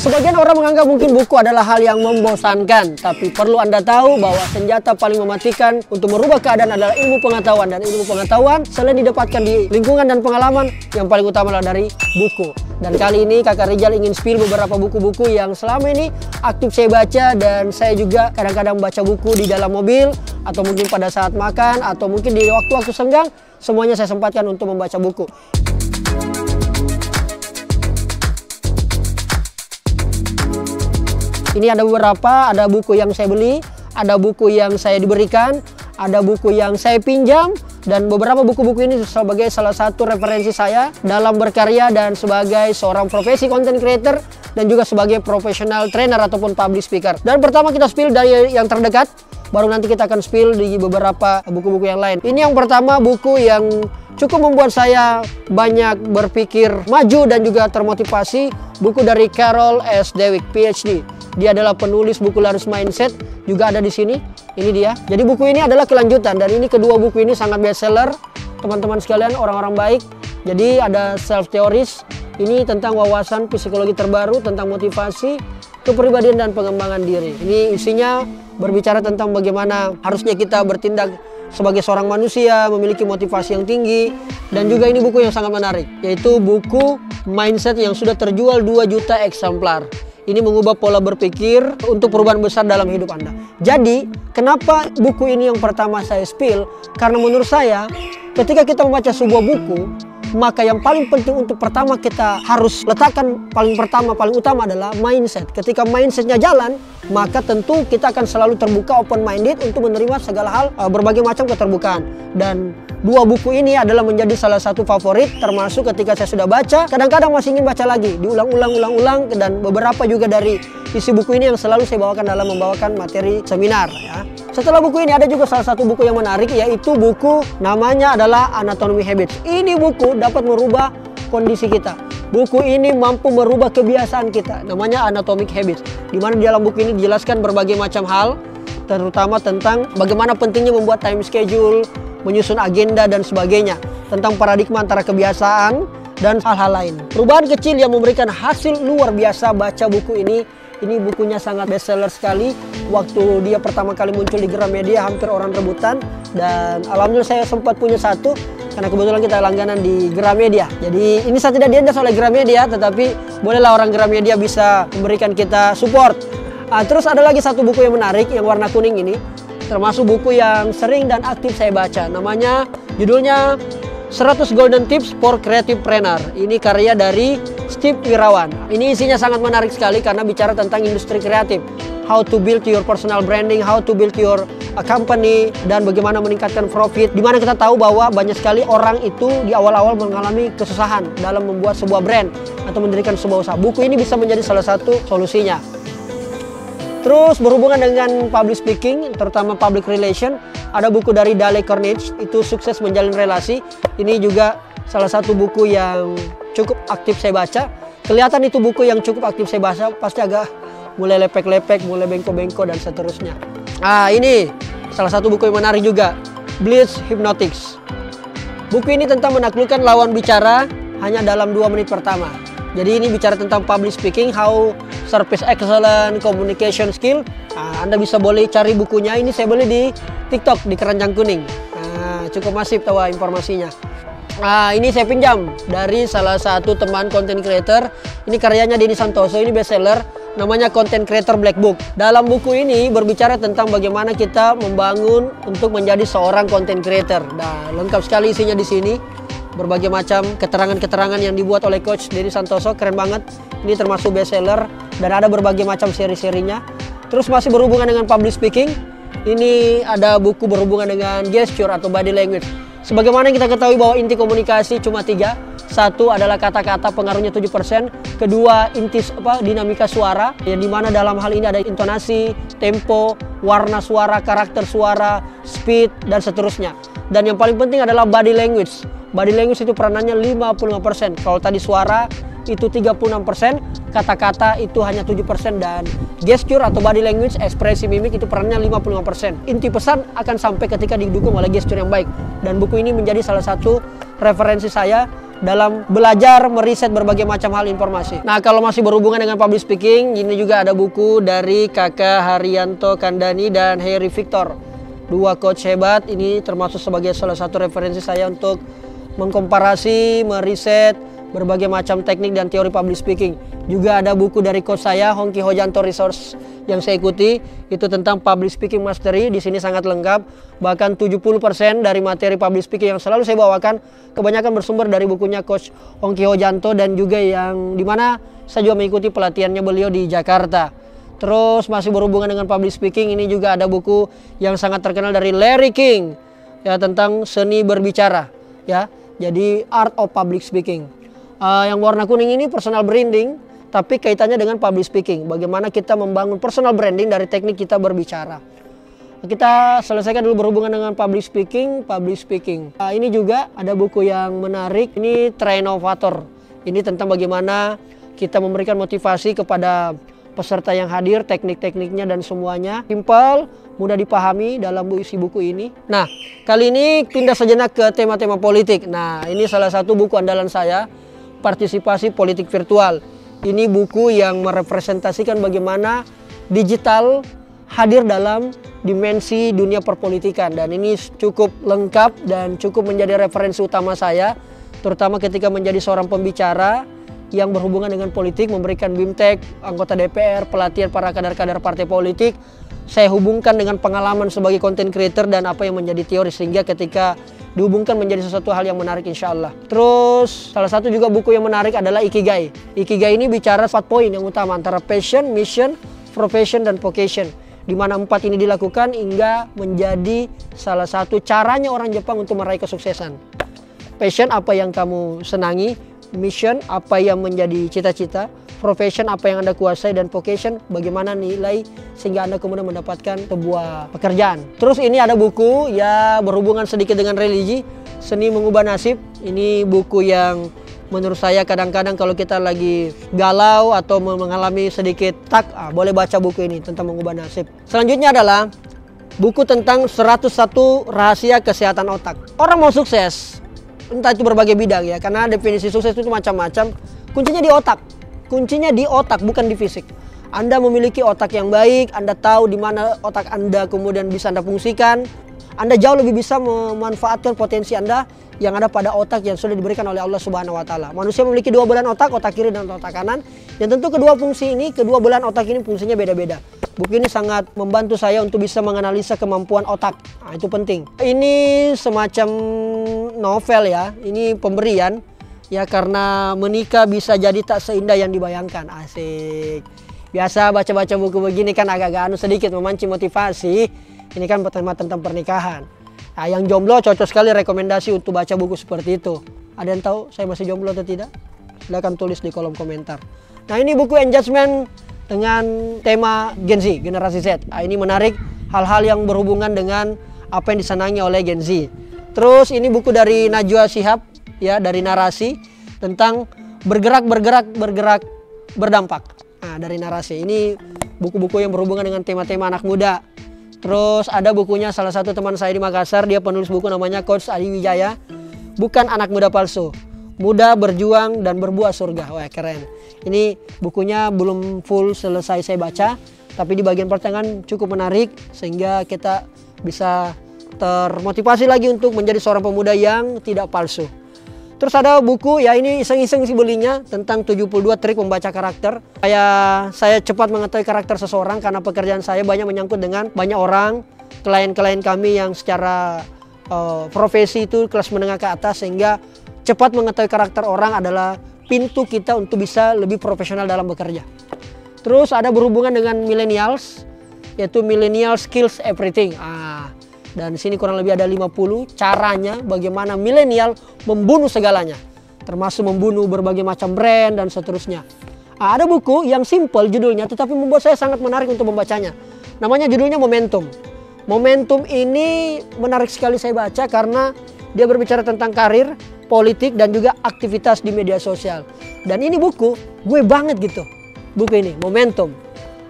Sebagian orang menganggap mungkin buku adalah hal yang membosankan, tapi perlu Anda tahu bahwa senjata paling mematikan untuk merubah keadaan adalah ilmu pengetahuan. Dan ilmu pengetahuan selain didapatkan di lingkungan dan pengalaman, yang paling utama adalah dari buku. Dan kali ini Kakak Rizal ingin spill beberapa buku-buku yang selama ini aktif saya baca, dan saya juga kadang-kadang baca buku di dalam mobil, atau mungkin pada saat makan, atau mungkin di waktu-waktu senggang, semuanya saya sempatkan untuk membaca buku. Ini ada beberapa, ada buku yang saya beli, ada buku yang saya diberikan, ada buku yang saya pinjam, dan beberapa buku-buku ini sebagai salah satu referensi saya dalam berkarya dan sebagai seorang profesi content creator dan juga sebagai profesional trainer ataupun public speaker. Dan pertama kita spill dari yang terdekat, baru nanti kita akan spill di beberapa buku-buku yang lain. Ini yang pertama, buku yang cukup membuat saya banyak berpikir maju dan juga termotivasi, buku dari Carol S. Dweck, PhD. Dia adalah penulis buku Laris Mindset, juga ada di sini. Ini dia. Jadi buku ini adalah kelanjutan, dan ini kedua buku ini sangat bestseller, teman-teman sekalian, orang-orang baik. Jadi ada Self Theories, ini tentang wawasan psikologi terbaru, tentang motivasi, kepribadian dan pengembangan diri. Ini isinya berbicara tentang bagaimana harusnya kita bertindak sebagai seorang manusia, memiliki motivasi yang tinggi. Dan juga ini buku yang sangat menarik, yaitu buku Mindset yang sudah terjual 2 juta eksemplar. Ini mengubah pola berpikir untuk perubahan besar dalam hidup Anda. Jadi, kenapa buku ini yang pertama saya spill? Karena menurut saya, ketika kita membaca sebuah buku, maka yang paling penting untuk pertama kita harus letakkan paling utama adalah mindset. Ketika mindsetnya jalan, maka tentu kita akan selalu terbuka, open minded untuk menerima segala hal, berbagai macam keterbukaan. Dan dua buku ini adalah menjadi salah satu favorit, termasuk ketika saya sudah baca, kadang-kadang masih ingin baca lagi, diulang-ulang, dan beberapa juga dari isi buku ini yang selalu saya bawakan dalam membawakan materi seminar, ya. Setelah buku ini ada juga salah satu buku yang menarik, yaitu buku namanya adalah Anatomy Habits. Ini buku dapat merubah kondisi kita. Buku ini mampu merubah kebiasaan kita, namanya Anatomic Habits. Di mana di dalam buku ini dijelaskan berbagai macam hal, terutama tentang bagaimana pentingnya membuat time schedule, menyusun agenda dan sebagainya, tentang paradigma antara kebiasaan dan hal-hal lain. Perubahan kecil yang memberikan hasil luar biasa. Baca buku ini bukunya sangat bestseller sekali. Waktu dia pertama kali muncul di Gramedia, hampir orang rebutan, dan alhamdulillah saya sempat punya satu karena kebetulan kita langganan di Gramedia. Jadi ini saya tidak di-endorse oleh Gramedia, tetapi bolehlah orang Gramedia bisa memberikan kita support. Terus ada lagi satu buku yang menarik, yang warna kuning ini, termasuk buku yang sering dan aktif saya baca. Namanya, judulnya 100 Golden Tips for Creative Planner. Ini karya dari Steve Wirawan. Ini isinya sangat menarik sekali karena bicara tentang industri kreatif. How to build your personal branding, how to build your company, dan bagaimana meningkatkan profit. Dimana kita tahu bahwa banyak sekali orang itu di awal-awal mengalami kesusahan dalam membuat sebuah brand atau mendirikan sebuah usaha. Buku ini bisa menjadi salah satu solusinya. Terus berhubungan dengan public speaking, terutama public relation, ada buku dari Dale Carnegie, itu Sukses Menjalin Relasi. Ini juga salah satu buku yang cukup aktif saya baca. Kelihatan itu buku yang cukup aktif saya baca, pasti agak mulai lepek-lepek, mulai bengko-bengko dan seterusnya. Ini salah satu buku yang menarik juga, Blitz Hypnotics. Buku ini tentang menaklukkan lawan bicara hanya dalam 2 menit pertama. Jadi ini bicara tentang public speaking, how service excellent, communication skill. Anda bisa boleh cari bukunya. Ini saya beli di TikTok, di Keranjang Kuning. Cukup masif tahu informasinya. Ini saya pinjam dari salah satu teman content creator. Ini karyanya Denny Santoso, ini bestseller. Namanya Content Creator Black Book. Dalam buku ini berbicara tentang bagaimana kita membangun untuk menjadi seorang content creator. Lengkap sekali isinya di sini. Berbagai macam keterangan-keterangan yang dibuat oleh Coach Denny Santoso, keren banget. Ini termasuk bestseller dan ada berbagai macam seri-serinya. Terus masih berhubungan dengan public speaking. Ini ada buku berhubungan dengan gesture atau body language. Sebagaimana kita ketahui bahwa inti komunikasi cuma 3. Satu adalah kata-kata, pengaruhnya 7%. Kedua, dinamika suara, yang dimana dalam hal ini ada intonasi, tempo, warna suara, karakter suara, speed, dan seterusnya. Dan yang paling penting adalah body language. Body language itu peranannya 55%. Kalau tadi suara itu 36%, kata-kata itu hanya 7%, dan gesture atau body language, ekspresi mimik itu perannya 55%. Inti pesan akan sampai ketika didukung oleh gesture yang baik. Dan buku ini menjadi salah satu referensi saya dalam belajar meriset berbagai macam hal informasi. Nah, kalau masih berhubungan dengan public speaking, ini juga ada buku dari Kakak Haryanto Kandani dan Harry Victor. Dua coach hebat, ini termasuk sebagai salah satu referensi saya untuk mengkomparasi, meriset berbagai macam teknik dan teori public speaking. Juga ada buku dari coach saya, Hongki Hojanto Resource yang saya ikuti, itu tentang public speaking mastery. Di sini sangat lengkap, bahkan 70% dari materi public speaking yang selalu saya bawakan kebanyakan bersumber dari bukunya coach Hongki Hojanto, dan juga yang dimana saya juga mengikuti pelatihannya beliau di Jakarta. Terus masih berhubungan dengan public speaking, ini juga ada buku yang sangat terkenal dari Larry King ya, tentang seni berbicara ya. Jadi Art of Public Speaking. Yang warna kuning ini personal branding, tapi kaitannya dengan public speaking. Bagaimana kita membangun personal branding dari teknik kita berbicara. Kita selesaikan dulu berhubungan dengan public speaking. Ini juga ada buku yang menarik. Ini Trainovator. Ini tentang bagaimana kita memberikan motivasi kepada peserta yang hadir, teknik-tekniknya dan semuanya. Simple, mudah dipahami dalam isi buku ini. Nah, kali ini pindah sejenak ke tema-tema politik. Nah, ini salah satu buku andalan saya, Partisipasi Politik Virtual. Ini buku yang merepresentasikan bagaimana digital hadir dalam dimensi dunia perpolitikan, dan ini cukup lengkap dan cukup menjadi referensi utama saya, terutama ketika menjadi seorang pembicara yang berhubungan dengan politik, memberikan BIMTEK, anggota DPR, pelatihan para kader-kader partai politik. Saya hubungkan dengan pengalaman sebagai content creator dan apa yang menjadi teori, sehingga ketika dihubungkan menjadi sesuatu hal yang menarik insya Allah. Terus salah satu juga buku yang menarik adalah Ikigai. Ikigai ini bicara 4 poin yang utama antara passion, mission, profession, dan vocation. Di mana 4 ini dilakukan hingga menjadi salah satu caranya orang Jepang untuk meraih kesuksesan. Passion, apa yang kamu senangi. Mission, apa yang menjadi cita-cita. Profession, apa yang Anda kuasai. Dan vocation, bagaimana nilai sehingga Anda kemudian mendapatkan sebuah pekerjaan. Terus ini ada buku ya berhubungan sedikit dengan religi, Seni Mengubah Nasib. Ini buku yang menurut saya kadang-kadang kalau kita lagi galau atau mengalami sedikit boleh baca buku ini tentang mengubah nasib. Selanjutnya adalah buku tentang 101 rahasia kesehatan otak. Orang mau sukses, entah itu berbagai bidang ya, karena definisi sukses itu macam-macam. Kuncinya di otak. Kuncinya di otak, bukan di fisik. Anda memiliki otak yang baik, Anda tahu di mana otak Anda kemudian bisa Anda fungsikan. Anda jauh lebih bisa memanfaatkan potensi Anda yang ada pada otak yang sudah diberikan oleh Allah Subhanahu wa Ta'ala. Manusia memiliki 2 belahan otak kiri dan otak kanan. Yang tentu kedua belahan otak ini fungsinya beda-beda. Buku ini sangat membantu saya untuk bisa menganalisa kemampuan otak. Nah, itu penting. Ini semacam novel ya, ini pemberian. Ya, karena menikah bisa jadi tak seindah yang dibayangkan. Asik. Biasa baca-baca buku begini kan agak-agak sedikit memancing motivasi. Ini kan tema tentang pernikahan. Nah, yang jomblo cocok sekali rekomendasi untuk baca buku seperti itu. Ada yang tahu saya masih jomblo atau tidak? Silahkan tulis di kolom komentar. Nah, ini buku Engagement dengan tema Gen Z, generasi Z. Nah, ini menarik, hal-hal yang berhubungan dengan apa yang disenangi oleh Gen Z. Terus ini buku dari Najwa Shihab ya, dari narasi tentang bergerak berdampak. Nah, dari narasi ini buku-buku yang berhubungan dengan tema-tema anak muda. Terus ada bukunya salah satu teman saya di Makassar, dia penulis buku namanya Coach Adi Wijaya, Bukan Anak Muda Palsu, Muda Berjuang dan Berbuah Surga. Wah, keren. Ini bukunya belum full selesai saya baca, tapi di bagian pertengahan cukup menarik sehingga kita bisa termotivasi lagi untuk menjadi seorang pemuda yang tidak palsu. Terus ada buku, ya ini iseng-iseng sih belinya, tentang 72 trik membaca karakter. Saya cepat mengetahui karakter seseorang karena pekerjaan saya banyak menyangkut dengan banyak orang, klien-klien kami yang secara profesi itu kelas menengah ke atas, sehingga cepat mengetahui karakter orang adalah pintu kita untuk bisa lebih profesional dalam bekerja. Terus ada berhubungan dengan millennials, yaitu Millennial Skills Everything. Dan di sini kurang lebih ada 50 caranya bagaimana milenial membunuh segalanya, termasuk membunuh berbagai macam brand dan seterusnya. Ada buku yang simple judulnya, tetapi membuat saya sangat menarik untuk membacanya. Namanya judulnya Momentum. Momentum ini menarik sekali saya baca karena dia berbicara tentang karir, politik, dan juga aktivitas di media sosial. Dan ini buku gue banget gitu. Buku ini, Momentum.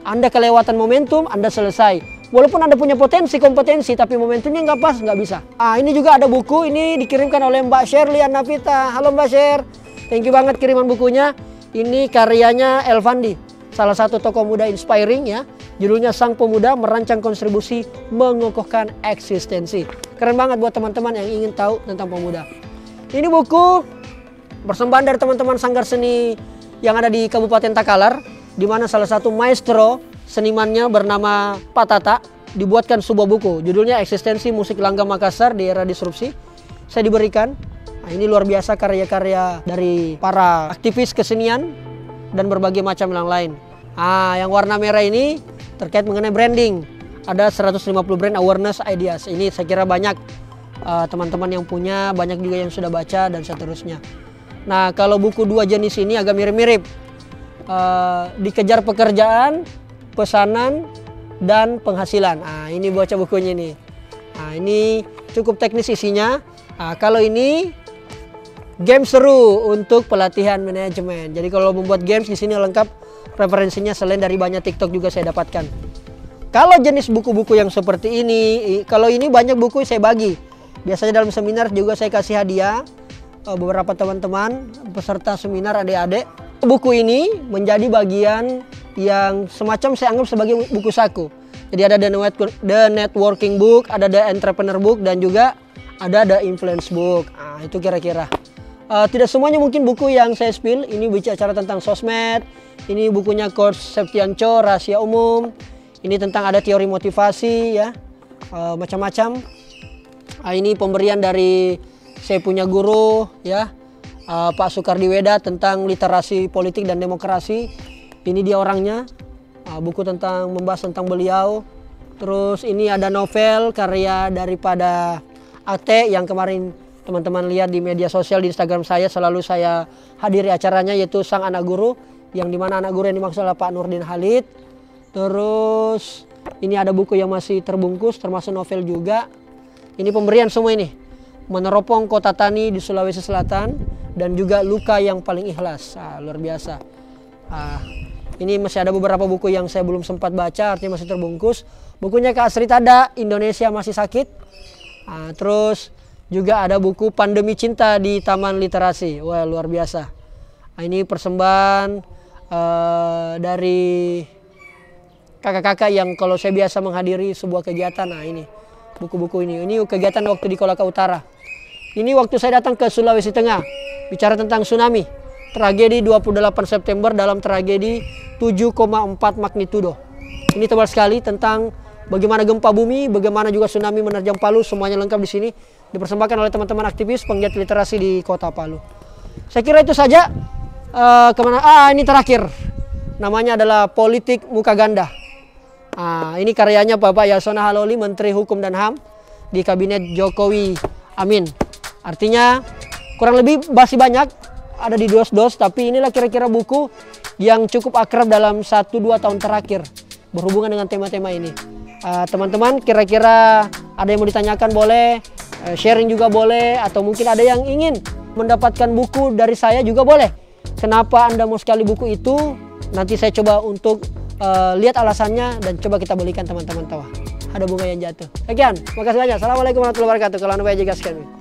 Anda kelewatan momentum, Anda selesai. Walaupun Anda punya potensi, kompetensi, tapi momentumnya nggak pas, nggak bisa. Ini juga ada buku, ini dikirimkan oleh Mbak Shirley Annavita. Halo Mbak Sher, thank you banget kiriman bukunya. Ini karyanya Elvandi, salah satu tokoh muda inspiring ya. Judulnya Sang Pemuda Merancang Kontribusi Mengokohkan Eksistensi. Keren banget buat teman-teman yang ingin tahu tentang pemuda. Ini buku persembahan dari teman-teman Sanggar Seni yang ada di Kabupaten Takalar, di mana salah satu maestro senimannya bernama Pak Tata dibuatkan sebuah buku. Judulnya Eksistensi Musik Langgam Makassar di Era Disrupsi. Saya diberikan. Ini luar biasa karya-karya dari para aktivis kesenian dan berbagai macam yang lain. Yang warna merah ini terkait mengenai branding. Ada 150 brand awareness ideas. Ini saya kira banyak teman-teman yang punya, banyak juga yang sudah baca dan seterusnya. Nah, kalau buku dua jenis ini agak mirip-mirip. Dikejar pekerjaan, pesanan, dan penghasilan. Ini baca bukunya nih. Ini cukup teknis isinya. Kalau ini game seru untuk pelatihan manajemen. Jadi kalau membuat games di sini lengkap referensinya, selain dari banyak TikTok juga saya dapatkan. Kalau jenis buku-buku yang seperti ini, kalau ini banyak buku saya bagi. Biasanya dalam seminar juga saya kasih hadiah beberapa teman-teman peserta seminar adik-adik. Buku ini menjadi bagian yang semacam saya anggap sebagai buku saku. Jadi ada The Networking Book, ada The Entrepreneur Book, dan juga ada The Influence Book. Itu kira-kira. Tidak semuanya mungkin buku yang saya spill. Ini bicara tentang sosmed. Ini bukunya Coach Septianco, Rahasia Umum. Ini tentang ada teori motivasi ya, macam-macam. Ini pemberian dari saya punya guru ya, Pak Soekardiweda, tentang literasi politik dan demokrasi. Ini dia orangnya, buku tentang membahas tentang beliau. Terus ini ada novel karya daripada Ate yang kemarin teman-teman lihat di media sosial di Instagram saya, selalu saya hadiri acaranya, yaitu Sang Anak Guru, yang dimana anak guru yang dimaksud adalah Pak Nurdin Halid. Terus ini ada buku yang masih terbungkus termasuk novel juga. Ini pemberian semua ini. Meneropong Kota Tani di Sulawesi Selatan, dan juga Luka Yang Paling Ikhlas. Luar biasa. Ini masih ada beberapa buku yang saya belum sempat baca, artinya masih terbungkus. Bukunya Kak Asri Tada, Indonesia Masih Sakit. Terus juga ada buku Pandemi Cinta di Taman Literasi. Wah, luar biasa. Ini persembahan dari kakak-kakak yang kalau saya biasa menghadiri sebuah kegiatan. Ini buku-buku ini. Ini kegiatan waktu di Kolaka Utara. Ini waktu saya datang ke Sulawesi Tengah, bicara tentang tsunami, tragedi 28 September dalam tragedi 7,4 magnitudo. Ini tebal sekali tentang bagaimana gempa bumi, bagaimana juga tsunami menerjang Palu, semuanya lengkap di sini. Dipersembahkan oleh teman-teman aktivis penggiat literasi di Kota Palu. Saya kira itu saja. Ini terakhir, namanya adalah Politik Muka Ganda. Ini karyanya Bapak Yasona Haloli, Menteri Hukum dan HAM di Kabinet Jokowi Amin. Artinya kurang lebih masih banyak, ada di dos-dos, tapi inilah kira-kira buku yang cukup akrab dalam 1-2 tahun terakhir berhubungan dengan tema-tema ini. Teman-teman kira-kira ada yang mau ditanyakan boleh, sharing juga boleh, atau mungkin ada yang ingin mendapatkan buku dari saya juga boleh. Kenapa Anda mau sekali buku itu? Nanti saya coba untuk lihat alasannya dan coba kita belikan teman-teman tahu. Ada bunga yang jatuh. Sekian, makasih banyak. Assalamualaikum warahmatullahi wabarakatuh. Kalau Anda juga sekian.